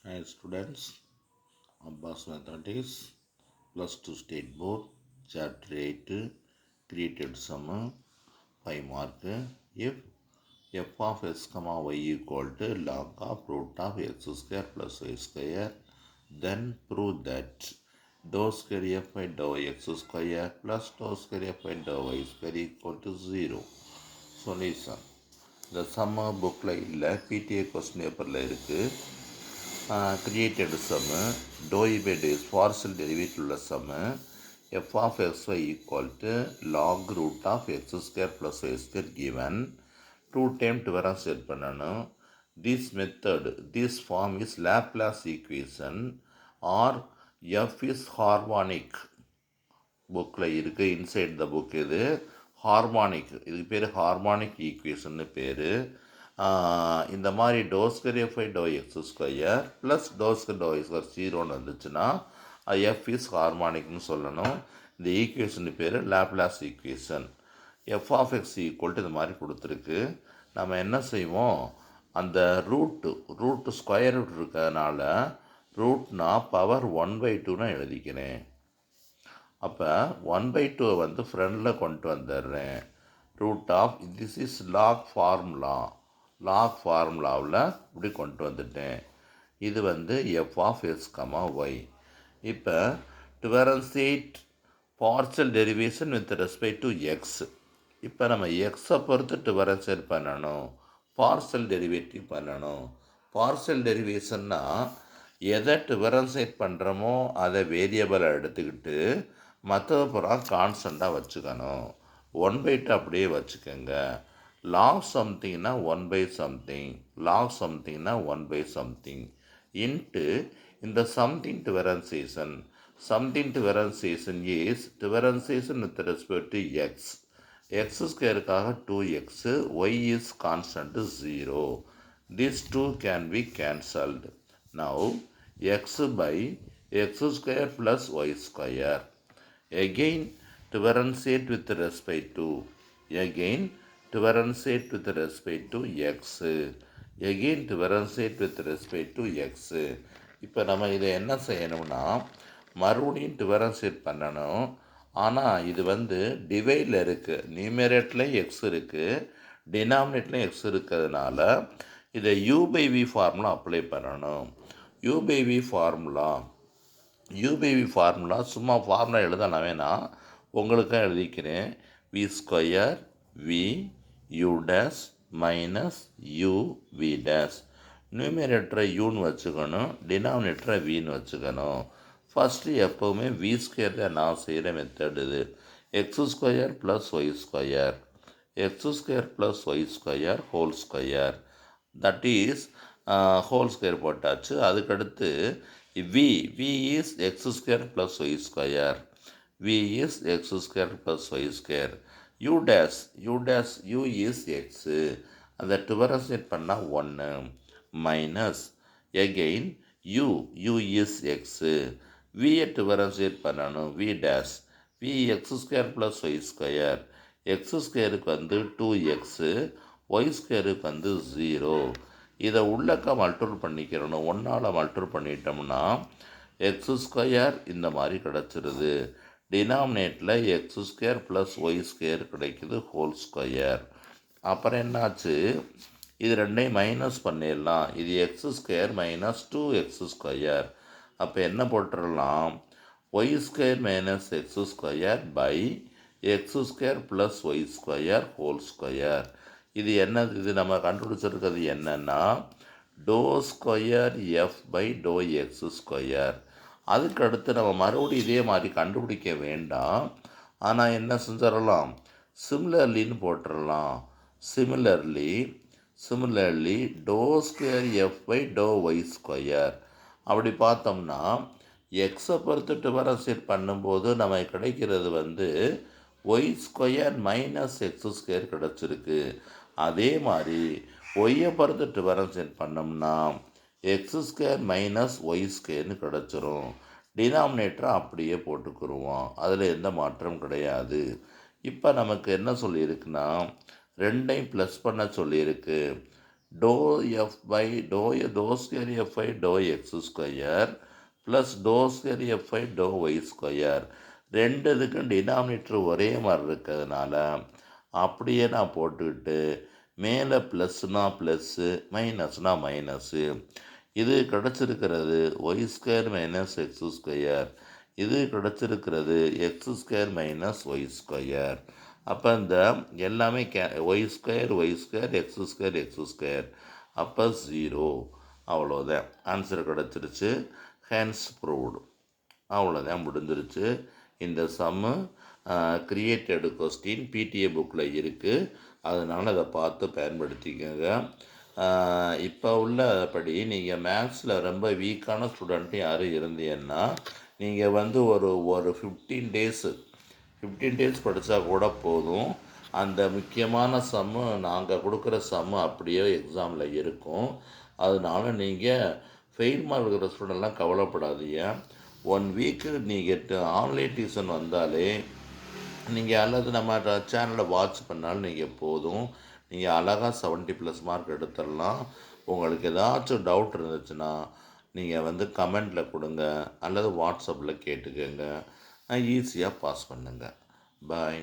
Hi students, Abbas Mathematics plus 2 State Board Chapter 8 Created Sum 5 mark. If f of x comma y equal to log of root of x square plus y square, then prove that dou square f by dou x square plus dou square f by dou y square equal to 0. Solution. இந்த சம்ம புக்கில் இல்லை, PTA question பேப்பரில் இருக்குது. Created சம்மு doe by டேஸ் partial derivative உள்ள சம்மு f of x y equal to log root of x square plus y square given 2 time differentiate பண்ணணும். This form is Laplace equation or f is harmonic. புக்கில் இருக்குது, inside the book. இது harmonic, இதுக்கு பேர் harmonic ஈக்குவேஷன்னு பேர். இந்த மாதிரி doe square f by doe x square plus doe square doe x square 0ன்னு வந்துச்சுன்னா எஃப் இஸ் ஹார்மானிக்னு சொல்லணும். இந்த ஈக்குவேஷன் பேர் Laplace equation. F of x equal to இந்த மாதிரி கொடுத்துருக்கு. நம்ம என்ன செய்வோம், அந்த ரூட்டு ஸ்கொயர் ரூட் இருக்கிறதுனால ரூட்னா பவர் 1/2 எழுதிக்கிறேன். அப்போ 1/2 வந்து ஃப்ரண்டில் கொண்டு வந்துடுறேன். Root of this is log ஃபார்முலாவில் இப்படி கொண்டு வந்துட்டேன். இது வந்து f of x comma y. இப்போ differentiate partial derivation with respect to x. இப்போ நம்ம எக்ஸை பொறுத்து டிஃபரன்ஷியேட் பண்ணணும், பார்ஷியல் டெரிவேட்டிவ் பண்ணணும். பார்ஷியல் டெரிவேஷன்னா எதை டிஃபரன்ஷியேட் பண்ணுறோமோ அதை வேரியபிளை எடுத்துக்கிட்டு மற்றது பூரா கான்ஸ்டண்ட்டாக வச்சுக்கணும். 1/2 அப்படியே வச்சுக்கோங்க. லாக் சம்திங்னா 1/something, லாக் சம்திங்னா 1/something இன்ட்டு இந்த something differentiation. Something differentiation is differentiation with respect to x. X ஸ்கொயருக்காக 2x, y is constant 0. These 2 can be cancelled. Now x by x square plus y square. Again differentiate with respect to x. Again differentiate with respect to x. இப்போ நம்ம இதை என்ன செய்யணும்னா மறுபடியும் differentiate பண்ணணும். ஆனால் இது வந்து டிவைடில் இருக்குது, நியூமரேட்டர்லேயும் எக்ஸ் இருக்குது, டினாமினேட்டர்லேயும் எக்ஸ் இருக்கிறதுனால இதை u/v ஃபார்முலா அப்ளை பண்ணணும். u/v ஃபார்முலா சும்மா ஃபார்முலா எழுதலாம், வேணாம் உங்களுக்கும் எழுதிக்கிறேன். V square v u dash minus u v dash. நியூமரேட்டரை யூன்னு வச்சுக்கணும், டினாமினேட்டரை வின்னு வச்சுக்கணும். ஃபஸ்ட்டு எப்போவுமே வி ஸ்கொயர் தான் நான் செய்கிற மெத்தட். இது x square plus y square, whole square, that is whole square போட்டாச்சு. அதுக்கடுத்து v is x square plus y square, u is x, அந்த டிஃபரன்ஷியேட் பண்ணால் 1 minus again u is x, வியை டிஃபரன்ஷியேட் பண்ணணும், v x square plus y square. X ஸ்கொயருக்கு வந்து 2x, y ஸ்கொயருக்கு வந்து 0. இதை உள்ளக்க மல்டிபிள் பண்ணிக்கிறணும். 1ஆல் மல்டிபிள் பண்ணிட்டோம்னா எக்ஸ் ஸ்கொயர் இந்த மாதிரி கிடச்சிருது. டினாமினேட்டில் x square plus y square கிடைக்குது, ஹோல் ஸ்கொயர். அப்புறம் என்னாச்சு, இது ரெண்டையும் மைனஸ் பண்ணிடலாம். இது x square minus 2x square. அப்போ என்ன போட்டுடலாம், y square minus x square by x square plus y square whole square. இது என்னது, இது நம்ம கண்டுபிடிச்சிருக்கிறது என்னென்னா doe square f by doe x square. அதுக்கடுத்து நம்ம மறுபடியும் இதே மாதிரி கண்டுபிடிக்க வேண்டாம். ஆனால் என்ன செஞ்சிடலாம், சிமிலர்லின்னு போட்டுடலாம். Similarly doe square f by doe y square. அப்படி பார்த்தோம்னா எக்ஸை பொறுத்து டிஃபரன்ஷியேட் பண்ணும்போது நமக்கு கிடைக்கிறது வந்து y square minus x square கிடச்சிருக்கு. அதே மாதிரி ஒய்யை பொறுத்து டிஃபரன்ஷியேட் பண்ணோம்னா எக்ஸ் ஸ்கொயர் மைனஸ் ஒய் ஸ்கொயர்னு கிடச்சிரும். டினாமினேட்டரை அப்படியே போட்டுக்குருவோம், அதில் எந்த மாற்றம் கிடையாது. இப்போ நமக்கு என்ன சொல்லியிருக்குன்னா ரெண்டையும் ப்ளஸ் பண்ண சொல்லியிருக்கு. Doe f by doe square phi doe x square plus doe square phi doe y square. ரெண்டு இதுக்கும் டினாமினேட்டர் ஒரே மாதிரி இருக்கிறதுனால அப்படியே நான் போட்டுக்கிட்டு மேலே ப்ளஸ்னால் ப்ளஸ்ஸு மைனஸ்னால் மைனஸு. இது கிடச்சிருக்கிறது y square minus x square. இது கிடச்சிருக்கிறது x square minus y square. அப்போ இந்த எல்லாமே ஒய் ஸ்கொயர் எக்ஸ் ஸ்கொயர் அப்போ 0. அவ்வளோதான் ஆன்சர் கிடச்சிருச்சு. Hence proved. அவ்வளோதான் முடிஞ்சிருச்சு. இந்த சம்மு கிரியேட்டடு கொஸ்டின் பிடிஏ புக்கில் இருக்குது. அதனால் அதை பார்த்து பயன்படுத்திக்கோங்க. இப்போ உள்ளபடி நீங்கள் மேக்ஸில் ரொம்ப வீக்கான ஸ்டூடெண்ட்டு யாரும் இருந்தீங்கன்னா நீங்கள் வந்து ஒரு 15 டேஸ் படித்தா கூட போதும். அந்த முக்கியமான சம்மு நாங்கள் கொடுக்குற சம்மு அப்படியே எக்ஸாமில் இருக்கும். அதனால நீங்கள் ஃபெயில் மார்க் இருக்கிற ஸ்டூடெண்ட்லாம் கவலைப்படாதீங்க. 1 வீக்கு நீங்கள் ஆன்லைன் டியூஷன் வந்தாலே நீங்கள் அல்லது நம்ம சேனலை வாட்ச் பண்ணாலும் நீங்கள் போதும். நீங்கள் அழகாக 70+ மார்க் எடுத்துடலாம். உங்களுக்கு ஏதாச்சும் டவுட் இருந்துச்சுன்னா நீங்கள் வந்து கமெண்டில் கொடுங்க அல்லது வாட்ஸ்அப்பில் கேட்டுக்கோங்க. ஈஸியாக பாஸ் பண்ணுங்கள். பாய்.